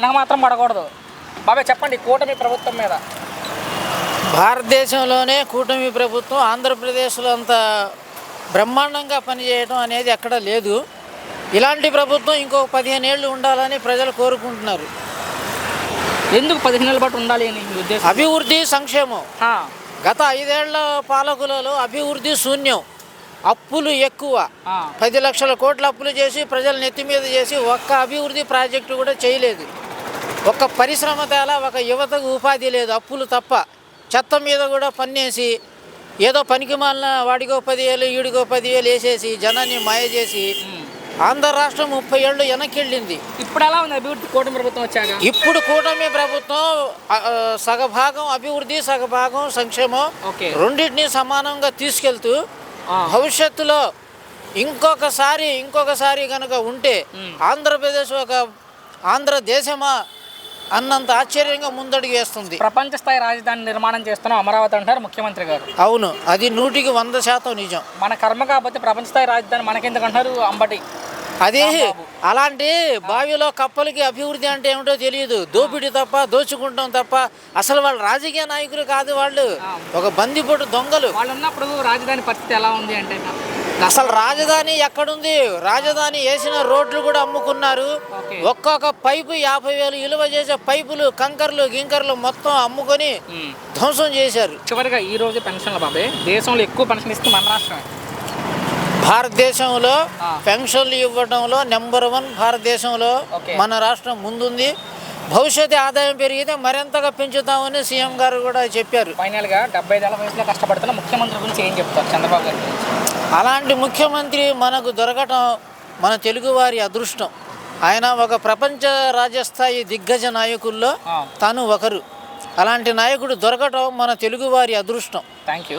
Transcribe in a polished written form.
మనకు మాత్రం పడకూడదు. బాబాయ్ చెప్పండి కూటమి ప్రభుత్వం మీద. భారతదేశంలోనే కూటమి ప్రభుత్వం ఆంధ్రప్రదేశ్లో అంత బ్రహ్మాండంగా పనిచేయడం అనేది ఎక్కడ లేదు. ఇలాంటి ప్రభుత్వం ఇంకో 15 ఏళ్ళు ఉండాలని ప్రజలు కోరుకుంటున్నారు. ఎందుకు 15 ఏళ్ళ పాటు ఉండాలి అని మీ ఉద్దేశం? అభివృద్ధి, సంక్షేమం. ఆ, గత 5 ఏళ్ల పాలకులలో అభివృద్ధి శూన్యం, అప్పులు ఎక్కువ. 10 లక్షల కోట్ల అప్పులు చేసి ప్రజలు నెత్తి మీద చేసి ఒక్క అభివృద్ధి ప్రాజెక్టు కూడా చేయలేదు. ఒక్క పరిశ్రమ తేలా, ఒక యువతకు ఉపాధి లేదు, అప్పులు తప్ప. చెత్త మీద కూడా పన్నేసి ఏదో పనికి మాలిన వాడికో 10,000 ఈడికో 10,000 వేసేసి జనాన్ని మాయ చేసి ఆంధ్ర రాష్ట్రం 30 ఏళ్ళు వెనక్కి వెళ్ళింది. ఇప్పుడు ఎలా ఉంది అభివృద్ధి కూటమి ప్రభుత్వం వచ్చాక? ఇప్పుడు కూటమి ప్రభుత్వం సగభాగం అభివృద్ధి, సగభాగం సంక్షేమం, రెండింటినీ సమానంగా తీసుకెళ్తూ భవిష్యత్తులో ఇంకొకసారి కనుక ఉంటే ఆంధ్రప్రదేశ్ ఒక ఆంధ్ర దేశమా అన్నంత ఆశ్చర్యంగా ముందడుగు వేస్తుంది. ప్రపంచ స్థాయి రాజధాని నిర్మాణం చేస్తున్నాం అమరావతి అంటారు ముఖ్యమంత్రి గారు. అవును, అది 100% నిజం. మన కర్మ కాకపోతే ప్రపంచ స్థాయి రాజధాని మనకెందుకంటారు అంబటి. అది అలాంటి బావిలో కప్పలకి అభివృద్ధి అంటే ఏమిటో తెలియదు. దోపిడీ తప్ప, దోచుకుంటాం తప్ప. అసలు వాళ్ళు రాజకీయ నాయకులు కాదు, వాళ్ళు ఒక బందిపోటు దొంగలు. వాళ్ళు ఉన్నప్పుడు రాజధాని పరిస్థితి ఎలా ఉంది అంటే? అసలు రాజధాని ఎక్కడుంది? రాజధాని వేసిన రోడ్లు కూడా అమ్ముకున్నారు. ఒక్కొక్క పైపు 50,000 విలువ చేసే పైపులు, కంకర్లు గింకర్లు మొత్తం అమ్ముకొని ధ్వంసం చేశారు. చివరిగా ఈ రోజు పెన్షన్ల బాబాయ్, దేశంలో ఎక్కువ పెన్షన్ ఇస్తే మన రాష్ట్రమే. భారతదేశంలో పెన్షన్లు ఇవ్వడంలో నెంబర్ 1 భారతదేశంలో మన రాష్ట్రం ముందుంది. భవిష్యత్తు ఆదాయం పెరిగితే మరింతగా పెంచుతామని సీఎం గారు కూడా చెప్పారు. ఫైనల్గా 75 ఏళ్ల వయసులో కష్టపడుతున్న ముఖ్యమంత్రి గురించి ఏం చెప్తారు చంద్రబాబు గారి గురించి? అలాంటి ముఖ్యమంత్రి మనకు దొరకటం మన తెలుగువారి అదృష్టం. ఆయన ఒక ప్రపంచ రాజస్థాయి దిగ్గజ నాయకుల్లో తను ఒకరు. అలాంటి నాయకుడు దొరకటం మన తెలుగువారి అదృష్టం. Thank you.